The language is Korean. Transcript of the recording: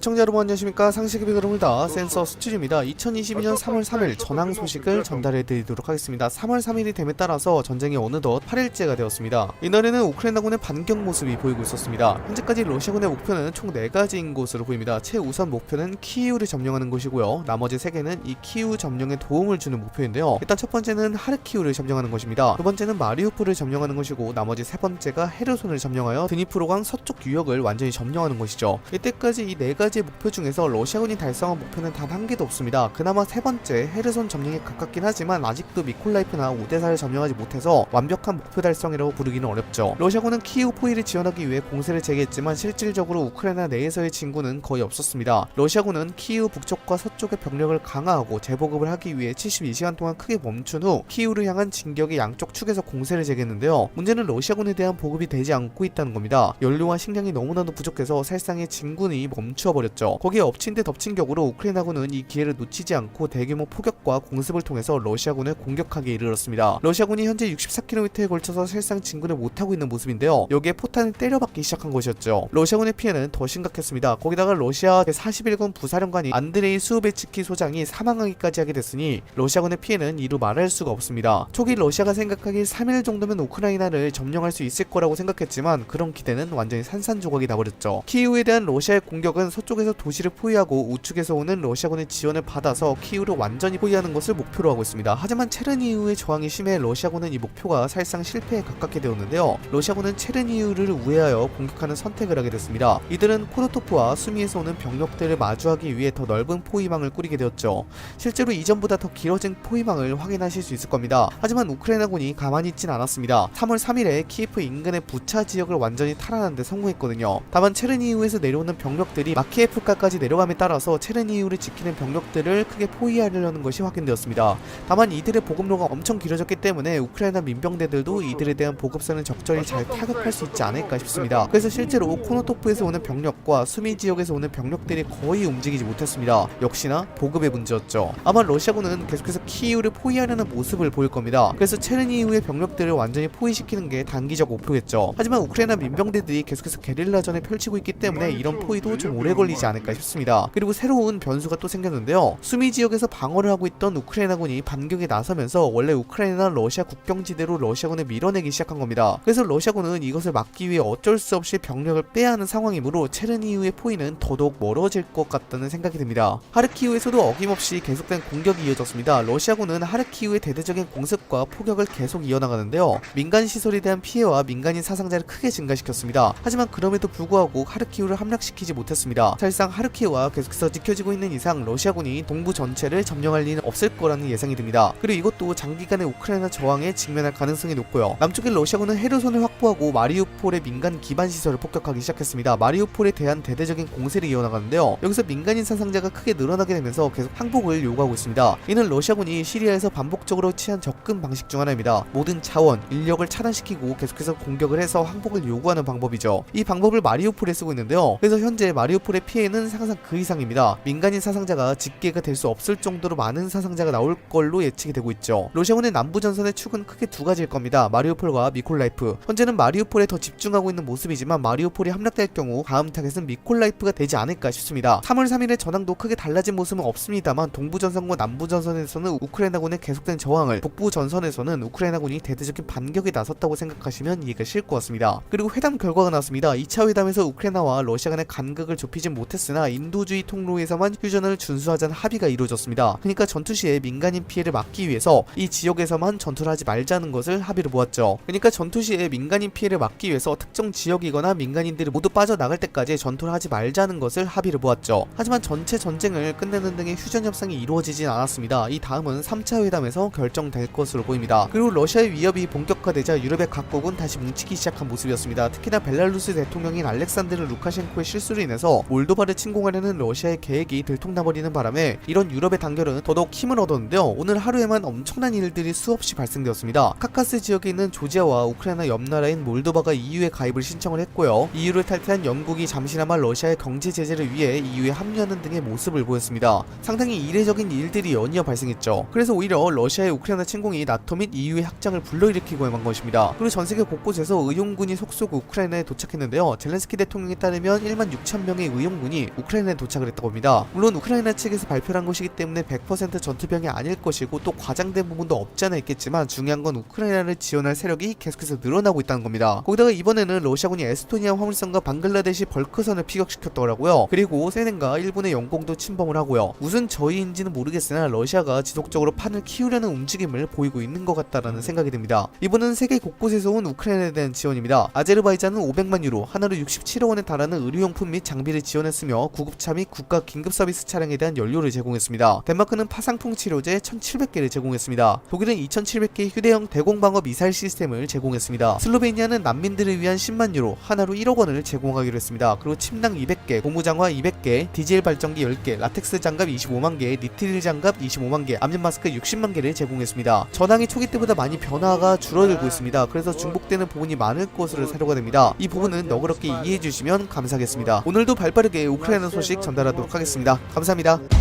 시청자 여러분 안녕하십니까. 상식의 그룹니다. 센서 수출입니다. 2022년 3월 3일 전황 소식을 전달해 드리도록 하겠습니다. 3월 3일이 됨에 따라서 전쟁이 어느덧 8일째가 되었습니다. 이날에는 우크라이나군의 반격 모습이 보이고 있었습니다. 현재까지 러시아군의 목표는 총 4가지인 것으로 보입니다. 최우선 목표는 키이우를 점령하는 것이고요. 나머지 3개는 이 키이우 점령에 도움을 주는 목표인데요. 일단 첫 번째는 하르키우를 점령하는 것입니다. 두 번째는 마리우폴을 점령하는 것이고, 나머지 세 번째가 헤르손을 점령하여 드니프로강 서쪽 유역을 완전히 점령하는 것이죠. 이때까지 이 4가지의 목표 중에서 러시아군이 달성한 목표는 단 한 개도 없습니다. 그나마 세 번째 헤르손 점령에 가깝긴 하지만 아직도 미콜라이프나 오데사를 점령하지 못해서 완벽한 목표 달성이라고 부르기는 어렵죠. 러시아군은 키이우 포위를 지원하기 위해 공세를 재개했지만 실질적으로 우크라이나 내에서의 진군은 거의 없었습니다. 러시아군은 키이우 북쪽과 서쪽의 병력을 강화하고 재보급을 하기 위해 72시간 동안 크게 멈춘 후 키이우를 향한 진격의 양쪽 축에서 공세를 재개했는데요. 문제는 러시아군에 대한 보급이 되지 않고 있다는 겁니다. 연료와 식량이 너무나도 부족해서 살상의 진군이 멈추어버렸죠. 거기에 엎친 데 덮친 격으로 우크라이나군은 이 기회를 놓치지 않고 대규모 포격과 공습을 통해서 러시아군을 공격하기에 이르렀습니다. 러시아군이 현재 64km에 걸쳐서 살상 진군을 못하고 있는 모습인데요. 여기에 포탄을 때려박기 시작한 것이었죠. 러시아군의 피해는 더 심각했습니다. 거기다가 러시아 제41군 부사령관이 안드레이 수우베츠키 소장이 사망하기까지 하게 됐으니 러시아군의 피해는 이루 말할 수가 없습니다. 초기 러시아가 생각하길 3일 정도면 우크라이나를 점령할 수 있을 거라고 생각했지만 그런 기대는 완전히 산산조각이 나버렸죠. 키이우에 대한 러시아의 공격은 서쪽에서 도시를 포위하고 우측에서 오는 러시아군의 지원을 받아서 키이우를 완전히 포위하는 것을 목표로 하고 있습니다. 하지만 체르니우의 저항이 심해 러시아군은 이 목표가 사실상 실패에 가깝게 되었는데요. 러시아군은 체르니우를 우회하여 공격하는 선택을 하게 됐습니다. 이들은 코르토프와 수미에서 오는 병력들을 마주하기 위해 더 넓은 포위망을 꾸리게 되었죠. 실제로 이전보다 더 길어진 포위망을 확인하실 수 있을 겁니다. 하지만 우크라이나군이 가만히 있진 않았습니다. 3월 3일에 키예프 인근의 부차 지역을 완전히 탈환하는 데 성공했거든요. 다만 체르니우에서 내려오는 병력들이 마키예프카까지 내려감에 따라서 체르니우를 지키는 병력들을 크게 포위하려는 것이 확인되었습니다. 다만 이들의 보급로가 엄청 길어졌기 때문에 우크라이나 민병대들도 이들에 대한 보급선을 적절히 잘 타격할 수 있지 않을까 싶습니다. 그래서 실제로 코노토프에서 오는 병력과 수미 지역에서 오는 병력들이 거의 움직이지 못했습니다. 역시나 보급의 문제였죠. 아마 러시아군은 계속해서 키이우를 포위하려는 모습을 보일 겁니다. 그래서 체르니우의 병력들을 완전히 포위시키는 게 단기적 목표겠죠. 하지만 우크라이나 민병대들이 계속해서 게릴라전을 펼치고 있기 때문에 이런 포위도 좀 오래 걸리지 않을까 싶습니다. 그리고 새로운 변수가 또 생겼는데요. 수미 지역에서 방어를 하고 있던 우크라이나군이 반격에 나서면서 원래 우크라이나 러시아 국경지대로 러시아군을 밀어내기 시작한 겁니다. 그래서 러시아군은 이것을 막기 위해 어쩔 수 없이 병력을 빼야 하는 상황이므로 체르니우의 포위는 더더욱 멀어질 것 같다는 생각이 듭니다. 하르키우에서도 어김없이 계속된 공격이 이어졌습니다. 러시아군은 하르키우의 대대적인 공습과 포격을 계속 이어나가는데요. 민간 시설에 대한 피해와 민간인 사상자를 크게 증가시켰습니다. 하지만 그럼에도 불구하고 하르키우를 함락시키지 못했습니다. 사실상 하르키우가 계속해서 지켜지고 있는 이상 러시아군이 동부 전체를 점령할 리는 없을 거라는 예상이 듭니다. 그리고 이것도 장기간의 우크라이나 저항에 직면할 가능성이 높고요. 남쪽의 러시아군은 헤르손을 확보하고 마리우폴의 민간 기반 시설을 폭격하기 시작했습니다. 마리우폴에 대한 대대적인 공세를 이어나가는데요. 여기서 민간인 사상자가 크게 늘어나게 되면서 계속 항복을 요구하고 있습니다. 이는 러시아군이 시리아에서 반복적으로 취한 접근 방식 중 하나입니다. 모든 자원, 인력을 차단시키고 계속해서 공격을 해서 항복을 요구하는 방법이죠. 이 방법을 마리우폴에 쓰고 있는데요. 그래서 현재 마리우폴의 피해는 상상 그 이상입니다. 민간인 사상자가 집계가 될 수 없을 정도로 많은 사상자가 나올 걸로 예측이 되고 있죠. 러시아군의 남부 전선의 축은 크게 두 가지일 겁니다. 마리우폴과 미콜라이프. 현재는 마리우폴에 더 집중하고 있는 모습이지만 마리우폴이 함락될 경우 다음 타겟은 미콜라이프가 되지 않을까 싶습니다. 3월 3일의 전황도 크게 달라진 모습은 없습니다만 동부 전선과 남부 전선에서는 우크라이나군의 계속된 저항을, 북부 전선에서는 우크라이나군이 대대적인 반격에 나섰다고 생각하시면 이해가 쉬울 것 같습니다. 그리고 회담 결과가 나왔습니다. 2차 회담에서 우크라이나와 러시아 간의 간극을 좁히진 못했으나 인도주의 통로에서만 휴전을 준수하자는 합의가 이루어졌습니다. 그러니까 전투 시에 민간인 피해를 막기 위해서 이 지역에서만 전투를 하지 말자는 것을 합의로 보았죠. 그러니까 전투 시에 민간인 피해를 막기 위해서 특정 지역이거나 민간인들이 모두 빠져나갈 때까지 전투를 하지 말자는 것을 합의로 보았죠. 하지만 전체 전쟁을 끝내는 등의 휴전 협상이 이루어지진 않았습니다. 이 다음은 3차 회담에서 결정될 것으로 보입니다. 그리고 러시아의 위협이 본격화되자 유럽의 각국은 다시 뭉치기 시작한 모습이었습니다. 특히나 벨라루스 대통령인 알렉산드르 루카셴코의 실수로 인해서 몰도바를 침공하려는 러시아의 계획이 들통나버리는 바람에 이런 유럽의 단결은 더더욱 힘을 얻었는데요. 오늘 하루에만 엄청난 일들이 수없이 발생되었습니다. 카카스 지역에 있는 조지아와 우크라이나 옆나라인 몰도바가 EU에 가입을 신청을 했고요. EU를 탈퇴한 영국이 잠시나마 러시아의 경제 제재를 위해 EU에 합류하는 등의 모습을 보였습니다. 상당히 이례적인 일들이 연이어 발생했죠. 그래서 오히려 러시아의 우크라이나 침공이 나토 및 EU의 확장을 불러일으키고 만 것입니다. 그리고 전세계 곳곳에서 의용군이 속속 우크라이나에 도착했는데요. 젤렌스키 대통령에 따르면 1만 6천 명의 의용 장병군이 우크라이나에 도착을 했다고 합니다. 물론 우크라이나 측에서 발표한 것이기 때문에 100% 전투병이 아닐 것이고 또 과장된 부분도 없지 않아 있겠지만 중요한 건 우크라이나를 지원할 세력이 계속해서 늘어나고 있다는 겁니다. 거기다가 이번에는 러시아군이 에스토니아 화물선과 방글라데시 벌크선을 피격시켰더라고요. 그리고 세넨과 일본의 영공도 침범을 하고요. 무슨 저희인지는 모르겠으나 러시아가 지속적으로 판을 키우려는 움직임을 보이고 있는 것 같다라는 생각이 듭니다. 이번은 세계 곳곳에서 온 우크라이나에 대한 지원입니다. 아제르바이잔은 500만 유로, 하나로 67억 원에 달하는 의료용품 및 장비를 지원했으며 구급차 및 국가 긴급 서비스 차량에 대한 연료를 제공했습니다. 덴마크는 파상풍 치료제 1,700개를 제공했습니다. 독일은 2,700개의 휴대용 대공방어 미사일 시스템을 제공했습니다. 슬로베니아는 난민들을 위한 10만 유로, 하나로 1억 원을 제공하기로 했습니다. 그리고 침낭 200개, 고무장화 200개, 디젤 발전기 10개, 라텍스 장갑 25만 개, 니트릴 장갑 25만 개, 압력 마스크 60만 개를 제공했습니다. 전황이 초기 때보다 많이 변화가 줄어들고 있습니다. 그래서 중복되는 부분이 많을 것으로 사료가 됩니다. 이 부분은 너그럽게 이해해 주시면 감사하겠습니다. 오늘도 발빠르게 우크라이나 소식 전달하도록 하겠습니다. 감사합니다.